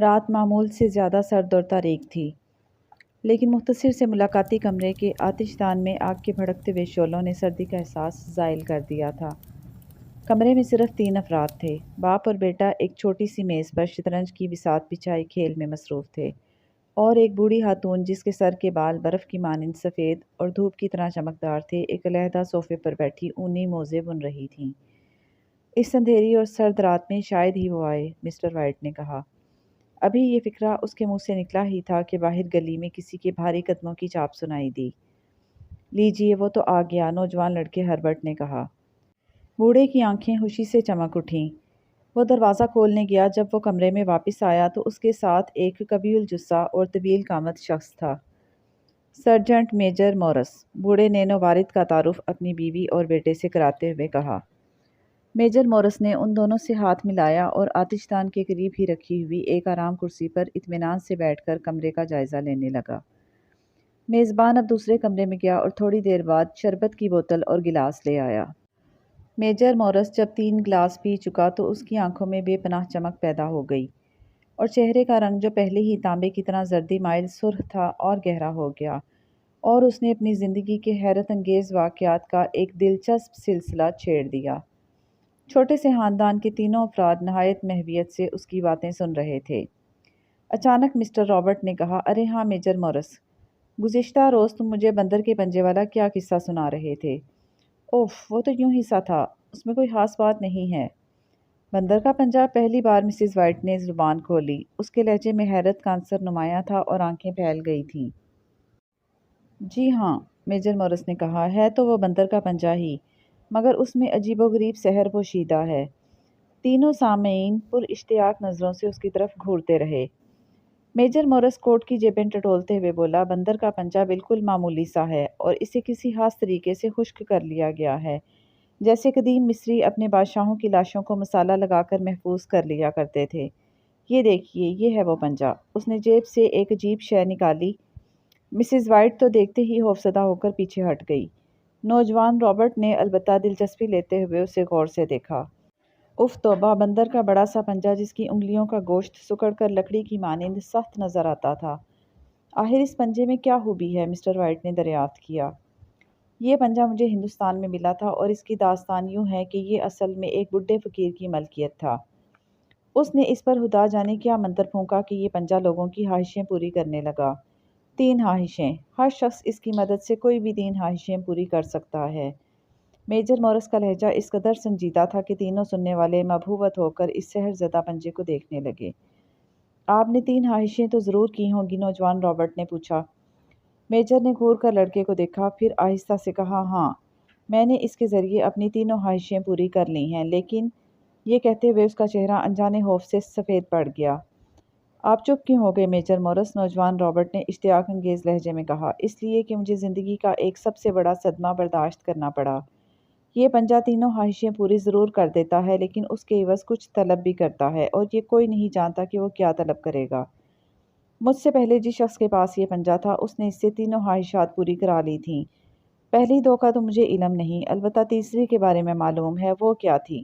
رات معمول سے زیادہ سرد اور تاریک تھی، لیکن مختصر سے ملاقاتی کمرے کے آتش دان میں آگ کے بھڑکتے ہوئے شعلوں نے سردی کا احساس زائل کر دیا تھا۔ کمرے میں صرف 3 افراد تھے۔ باپ اور بیٹا ایک چھوٹی سی میز پر شطرنج کی بساط بچھائی کھیل میں مصروف تھے، اور ایک بوڑھی خاتون جس کے سر کے بال برف کی مانند سفید اور دھوپ کی طرح چمکدار تھے، ایک علیحدہ صوفے پر بیٹھی اونی موزے بن رہی تھیں۔ اس اندھیری اور سرد رات میں شاید ہی وہ آئے، مسٹر وائٹ نے کہا۔ ابھی یہ فکرہ اس کے منہ سے نکلا ہی تھا کہ باہر گلی میں کسی کے بھاری قدموں کی چاپ سنائی دی۔ لیجیے، وہ تو آ گیا، نوجوان لڑکے ہربرٹ نے کہا۔ بوڑھے کی آنکھیں خوشی سے چمک اٹھیں۔ وہ دروازہ کھولنے گیا۔ جب وہ کمرے میں واپس آیا تو اس کے ساتھ ایک کبھی الجثہ اور طویل قامت شخص تھا۔ سرجنٹ میجر مورس، بوڑھے نے نوبارد کا تعارف اپنی بیوی اور بیٹے سے کراتے ہوئے کہا۔ میجر مورس نے ان دونوں سے ہاتھ ملایا اور آتش دان کے قریب ہی رکھی ہوئی ایک آرام کرسی پر اطمینان سے بیٹھ کر کمرے کا جائزہ لینے لگا۔ میزبان اب دوسرے کمرے میں گیا اور تھوڑی دیر بعد شربت کی بوتل اور گلاس لے آیا۔ میجر مورس جب 3 گلاس پی چکا تو اس کی آنکھوں میں بے پناہ چمک پیدا ہو گئی، اور چہرے کا رنگ جو پہلے ہی تانبے کی طرح زردی مائل سرخ تھا اور گہرا ہو گیا، اور اس نے اپنی زندگی کے حیرت انگیز واقعات کا ایک دلچسپ سلسلہ چھیڑ دیا۔ چھوٹے سے خاندان کے تینوں افراد نہایت محویت سے اس کی باتیں سن رہے تھے۔ اچانک مسٹر رابرٹ نے کہا، ارے ہاں میجر مورس، گزشتہ روز تم مجھے بندر کے پنجے والا کیا قصہ سنا رہے تھے؟ اوف، وہ تو یوں ہی سا تھا، اس میں کوئی خاص بات نہیں ہے۔ بندر کا پنجہ؟ پہلی بار مسز وائٹ نے زبان کھولی۔ اس کے لہجے میں حیرت کا عنصر نمایاں تھا اور آنکھیں پھیل گئی تھیں۔ جی ہاں، میجر مورس نے کہا، ہے تو وہ بندر کا پنجہ ہی، مگر اس میں عجیب و غریب سحر پوشیدہ ہے۔ تینوں سامعین پر اشتیاق نظروں سے اس کی طرف گھورتے رہے۔ میجر مورس کوٹ کی جیبیں ٹٹولتے ہوئے بولا، بندر کا پنجہ بالکل معمولی سا ہے، اور اسے کسی خاص طریقے سے خشک کر لیا گیا ہے، جیسے قدیم مصری اپنے بادشاہوں کی لاشوں کو مسالہ لگا کر محفوظ کر لیا کرتے تھے۔ یہ دیکھیے، یہ ہے وہ پنجہ۔ اس نے جیب سے ایک عجیب شے نکالی۔ مسز وائٹ تو دیکھتے ہی خوفزدہ ہو کر پیچھے ہٹ گئی۔ نوجوان رابرٹ نے البتہ دلچسپی لیتے ہوئے اسے غور سے دیکھا۔ اف توبہ، بندر کا بڑا سا پنجہ جس کی انگلیوں کا گوشت سکڑ کر لکڑی کی مانند سخت نظر آتا تھا۔ آخر اس پنجے میں کیا خوبی ہے؟ مسٹر وائٹ نے دریافت کیا۔ یہ پنجہ مجھے ہندوستان میں ملا تھا، اور اس کی داستان یوں ہے کہ یہ اصل میں ایک بڈھے فقیر کی ملکیت تھا۔ اس نے اس پر خدا جانے کیا منتر پھونکا کہ یہ پنجہ لوگوں کی خواہشیں پوری کرنے لگا۔ 3 خواہشیں! ہر شخص اس کی مدد سے کوئی بھی 3 خواہشیں پوری کر سکتا ہے۔ میجر مورس کا لہجہ اس قدر سنجیدہ تھا کہ تینوں سننے والے مبہوت ہو کر اس سحر زدہ پنجے کو دیکھنے لگے۔ آپ نے 3 خواہشیں تو ضرور کی ہوں گی؟ نوجوان رابرٹ نے پوچھا۔ میجر نے گھور کر لڑکے کو دیکھا، پھر آہستہ سے کہا، ہاں، میں نے اس کے ذریعے اپنی 3 خواہشیں پوری کر لی ہیں، لیکن… یہ کہتے ہوئے اس کا چہرہ انجانے خوف سے سفید پڑ گیا۔ آپ چپ کیوں ہو گئے میجر مورس؟ نوجوان رابرٹ نے اشتیاق انگیز لہجے میں کہا۔ اس لیے کہ مجھے زندگی کا ایک سب سے بڑا صدمہ برداشت کرنا پڑا۔ یہ پنجہ تینوں خواہشیں پوری ضرور کر دیتا ہے، لیکن اس کے عوض کچھ طلب بھی کرتا ہے، اور یہ کوئی نہیں جانتا کہ وہ کیا طلب کرے گا۔ مجھ سے پہلے جس شخص کے پاس یہ پنجہ تھا، اس نے اس سے تینوں خواہشات پوری کرا لی تھیں۔ پہلی 2 کا تو مجھے علم نہیں، البتہ تیسری کے بارے میں معلوم ہے۔ وہ کیا تھی؟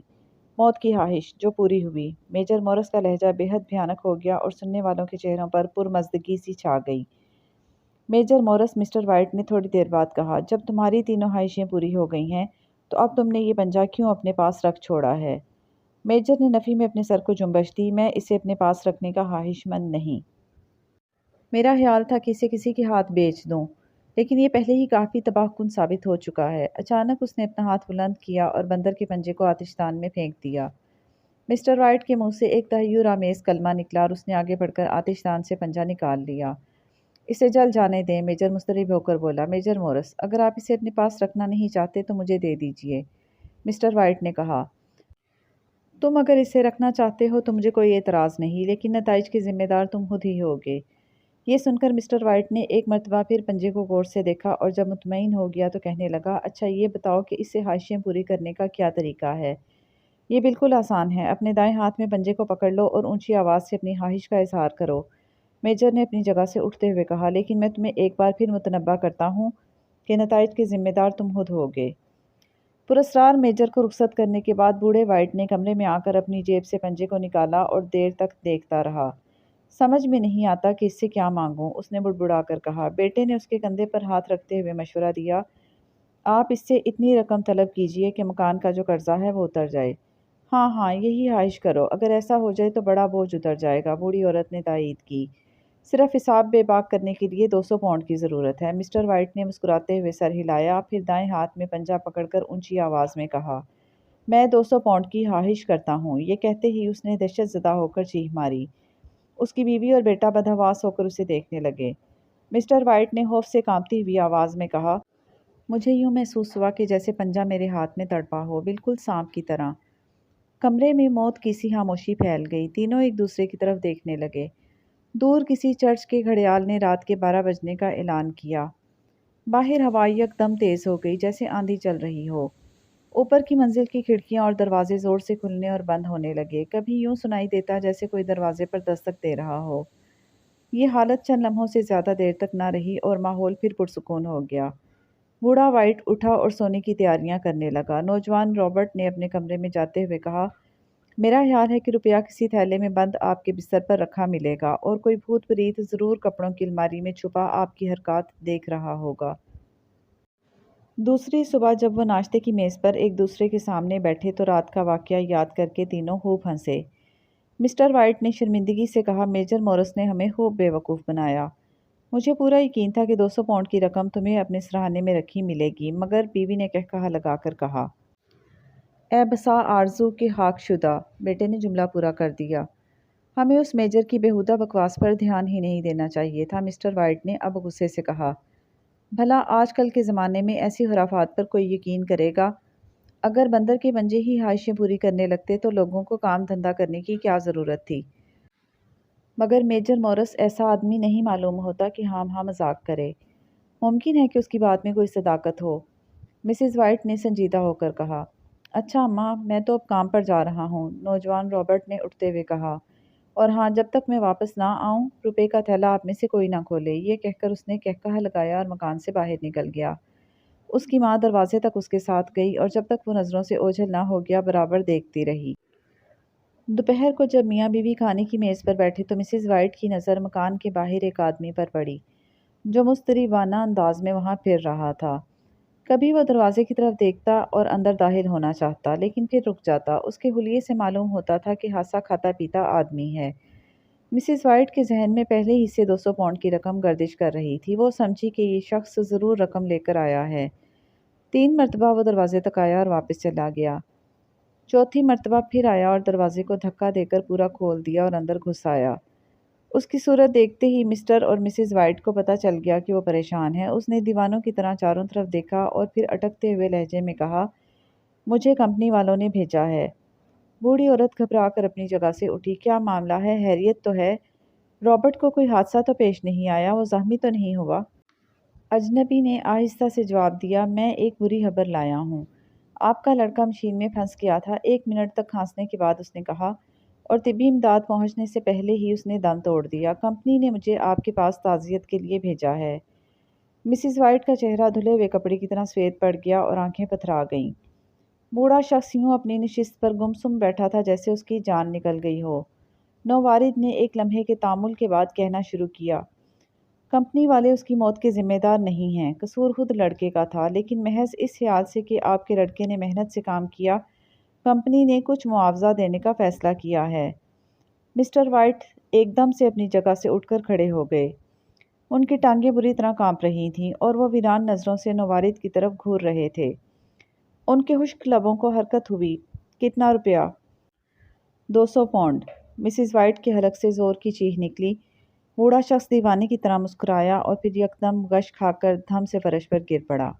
موت کی خواہش، جو پوری ہوئی۔ میجر مورس کا لہجہ بے حد بھیانک ہو گیا، اور سننے والوں کے چہروں پر پرمزدگی سی چھا گئی۔ میجر مورس، مسٹر وائٹ نے تھوڑی دیر بعد کہا، جب تمہاری تینوں خواہشیں پوری ہو گئی ہیں تو اب تم نے یہ پنجہ کیوں اپنے پاس رکھ چھوڑا ہے؟ میجر نے نفی میں اپنے سر کو جنبش دی۔ میں اسے اپنے پاس رکھنے کا خواہش مند نہیں۔ میرا خیال تھا کہ اسے کسی کے ہاتھ بیچ دوں، لیکن یہ پہلے ہی کافی تباہ کن ثابت ہو چکا ہے۔ اچانک اس نے اپنا ہاتھ بلند کیا اور بندر کے پنجے کو آتش دان میں پھینک دیا۔ مسٹر وائٹ کے منہ سے ایک تحیر آمیز کلمہ نکلا، اور اس نے آگے بڑھ کر آتش دان سے پنجہ نکال لیا۔ اسے جل جانے دیں، میجر مضطرب ہو کر بولا۔ میجر مورس، اگر آپ اسے اپنے پاس رکھنا نہیں چاہتے تو مجھے دے دیجیے، مسٹر وائٹ نے کہا۔ تم اگر اسے رکھنا چاہتے ہو تو مجھے کوئی اعتراض نہیں، لیکن نتائج کے ذمہ دار تم خود ہی ہوگے۔ یہ سن کر مسٹر وائٹ نے ایک مرتبہ پھر پنجے کو غور سے دیکھا، اور جب مطمئن ہو گیا تو کہنے لگا، اچھا یہ بتاؤ کہ اس سے خواہشیں پوری کرنے کا کیا طریقہ ہے؟ یہ بالکل آسان ہے۔ اپنے دائیں ہاتھ میں پنجے کو پکڑ لو اور اونچی آواز سے اپنی خواہش کا اظہار کرو۔ میجر نے اپنی جگہ سے اٹھتے ہوئے کہا، لیکن میں تمہیں ایک بار پھر متنبہ کرتا ہوں کہ نتائج کے ذمہ دار تم خود ہوگے۔ پراسرار میجر کو رخصت کرنے کے بعد بوڑھے وائٹ نے کمرے میں آ کر اپنی جیب سے پنجے کو نکالا اور دیر تک دیکھتا رہا۔ سمجھ میں نہیں آتا کہ اس سے کیا مانگوں، اس نے بڑبڑا کر کہا۔ بیٹے نے اس کے کندھے پر ہاتھ رکھتے ہوئے مشورہ دیا، آپ اس سے اتنی رقم طلب کیجئے کہ مکان کا جو قرضہ ہے وہ اتر جائے۔ ہاں ہاں، یہی خواہش کرو، اگر ایسا ہو جائے تو بڑا بوجھ اتر جائے گا، بوڑھی عورت نے تائید کی۔ صرف حساب بے باک کرنے کے لیے 200 پاؤنڈ کی ضرورت ہے۔ مسٹر وائٹ نے مسکراتے ہوئے سر ہلایا، پھر دائیں ہاتھ میں پنجہ پکڑ کر اونچی آواز میں کہا، میں 200 پاؤنڈ کی خواہش کرتا ہوں۔ یہ کہتے ہی اس نے دہشت زدہ ہو کر چیخ ماری۔ اس کی بیوی اور بیٹا بدحواس ہو کر اسے دیکھنے لگے۔ مسٹر وائٹ نے خوف سے کانپتی ہوئی آواز میں کہا، مجھے یوں محسوس ہوا کہ جیسے پنجہ میرے ہاتھ میں تڑپا ہو، بالکل سانپ کی طرح۔ کمرے میں موت کی سی خاموشی پھیل گئی، تینوں ایک دوسرے کی طرف دیکھنے لگے۔ دور کسی چرچ کے گھڑیال نے رات کے 12 بجنے کا اعلان کیا۔ باہر ہوا یکدم تیز ہو گئی، جیسے آندھی چل رہی ہو۔ اوپر کی منزل کی کھڑکیاں اور دروازے زور سے کھلنے اور بند ہونے لگے، کبھی یوں سنائی دیتا جیسے کوئی دروازے پر دستک دے رہا ہو۔ یہ حالت چند لمحوں سے زیادہ دیر تک نہ رہی اور ماحول پھر پرسکون ہو گیا۔ بوڑھا وائٹ اٹھا اور سونے کی تیاریاں کرنے لگا۔ نوجوان رابرٹ نے اپنے کمرے میں جاتے ہوئے کہا، میرا خیال ہے کہ روپیہ کسی تھیلے میں بند آپ کے بستر پر رکھا ملے گا، اور کوئی بھوت پریت ضرور کپڑوں کی الماری میں چھپا آپ کی حرکات دیکھ رہا ہوگا۔ دوسری صبح جب وہ ناشتے کی میز پر ایک دوسرے کے سامنے بیٹھے تو رات کا واقعہ یاد کر کے تینوں خوب ہنسے۔ مسٹر وائٹ نے شرمندگی سے کہا، میجر مورس نے ہمیں خوب بے وقوف بنایا۔ مجھے پورا یقین تھا کہ 200 پاؤنڈ کی رقم تمہیں اپنے سراہانے میں رکھی ملے گی، مگر بیوی نے قہقہہ لگا کر کہا، اے بسا آرزو کے خاک شدہ۔ بیٹے نے جملہ پورا کر دیا۔ ہمیں اس میجر کی بیہودہ بکواس پر دھیان ہی نہیں دینا چاہیے تھا، مسٹر وائٹ نے اب غصے سے کہا۔ بھلا آج کل کے زمانے میں ایسی خرافات پر کوئی یقین کرے گا؟ اگر بندر کے پنجے ہی خواہشیں پوری کرنے لگتے تو لوگوں کو کام دھندہ کرنے کی کیا ضرورت تھی؟ مگر میجر مورس ایسا آدمی نہیں معلوم ہوتا کہ ہاں مذاق کرے۔ ممکن ہے کہ اس کی بات میں کوئی صداقت ہو، مسز وائٹ نے سنجیدہ ہو کر کہا۔ اچھا اماں، میں تو اب کام پر جا رہا ہوں، نوجوان رابرٹ نے اٹھتے ہوئے کہا، اور ہاں، جب تک میں واپس نہ آؤں روپے کا تھیلا آپ میں سے کوئی نہ کھولے۔ یہ کہہ کر اس نے قہقہہ لگایا اور مکان سے باہر نکل گیا۔ اس کی ماں دروازے تک اس کے ساتھ گئی اور جب تک وہ نظروں سے اوجھل نہ ہو گیا برابر دیکھتی رہی۔ دوپہر کو جب میاں بیوی کھانے کی میز پر بیٹھے تو مسز وائٹ کی نظر مکان کے باہر ایک آدمی پر پڑی، جو مضطربانہ انداز میں وہاں پھر رہا تھا۔ کبھی وہ دروازے کی طرف دیکھتا اور اندر داخل ہونا چاہتا، لیکن پھر رک جاتا۔ اس کے حلیے سے معلوم ہوتا تھا کہ ہاسا کھاتا پیتا آدمی ہے۔ مسز وائٹ کے ذہن میں پہلے ہی سے 200 پاؤنڈ کی رقم گردش کر رہی تھی۔ وہ سمجھی کہ یہ شخص ضرور رقم لے کر آیا ہے۔ 3 مرتبہ وہ دروازے تک آیا اور واپس چلا گیا۔ چوتھی مرتبہ پھر آیا اور دروازے کو دھکا دے کر پورا کھول دیا اور اندر گھس آیا۔ اس کی صورت دیکھتے ہی مسٹر اور مسز وائٹ کو پتہ چل گیا کہ وہ پریشان ہے۔ اس نے دیوانوں کی طرح چاروں طرف دیکھا اور پھر اٹکتے ہوئے لہجے میں کہا، مجھے کمپنی والوں نے بھیجا ہے۔ بوڑھی عورت گھبرا کر اپنی جگہ سے اٹھی۔ کیا معاملہ ہے؟ خیریت تو ہے؟ رابرٹ کو کوئی حادثہ تو پیش نہیں آیا؟ وہ زخمی تو نہیں ہوا؟ اجنبی نے آہستہ سے جواب دیا، میں ایک بری خبر لایا ہوں۔ آپ کا لڑکا مشین میں پھنس گیا تھا۔ 1 منٹ تک کھانسنے کے بعد اس نے کہا، اور طبی امداد پہنچنے سے پہلے ہی اس نے دم توڑ دیا۔ کمپنی نے مجھے آپ کے پاس تعزیت کے لیے بھیجا ہے۔ مسز وائٹ کا چہرہ دھلے ہوئے کپڑے کی طرح سفید پڑ گیا اور آنکھیں پتھرا گئیں۔ بوڑھا شخص یوں اپنی نشست پر گمسم بیٹھا تھا جیسے اس کی جان نکل گئی ہو۔ نووارد نے ایک لمحے کے تأمل کے بعد کہنا شروع کیا، کمپنی والے اس کی موت کے ذمہ دار نہیں ہیں، قصور خود لڑکے کا تھا، لیکن محض اس خیال سے کہ آپ کے لڑکے نے محنت سے کام کیا، کمپنی نے کچھ معاوضہ دینے کا فیصلہ کیا ہے۔ مسٹر وائٹ ایک دم سے اپنی جگہ سے اٹھ کر کھڑے ہو گئے۔ ان کی ٹانگیں بری طرح کانپ رہی تھیں اور وہ ویران نظروں سے نووارد کی طرف گھور رہے تھے۔ ان کے خشک لبوں کو حرکت ہوئی۔ کتنا روپیہ؟ 200 پاؤنڈ۔ مسز وائٹ کے حلق سے زور کی چیخ نکلی۔ بوڑھا شخص دیوانے کی طرح مسکرایا اور پھر یکدم غش کھا کر دھم سے فرش پر گر پڑا۔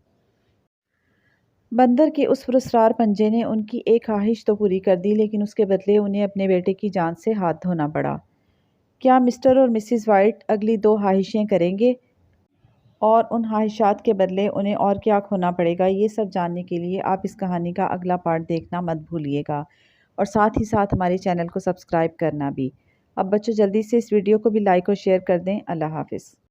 بندر کے اس پراسرار پنجے نے ان کی ایک خواہش تو پوری کر دی، لیکن اس کے بدلے انہیں اپنے بیٹے کی جان سے ہاتھ دھونا پڑا۔ کیا مسٹر اور مسز وائٹ اگلی 2 خواہشیں کریں گے؟ اور ان خواہشات کے بدلے انہیں اور کیا کھونا پڑے گا؟ یہ سب جاننے کے لیے آپ اس کہانی کا اگلا پارٹ دیکھنا مت بھولیے گا، اور ساتھ ہی ساتھ ہمارے چینل کو سبسکرائب کرنا بھی۔ اب بچوں جلدی سے اس ویڈیو کو بھی لائک اور شیئر کر دیں۔ اللہ حافظ۔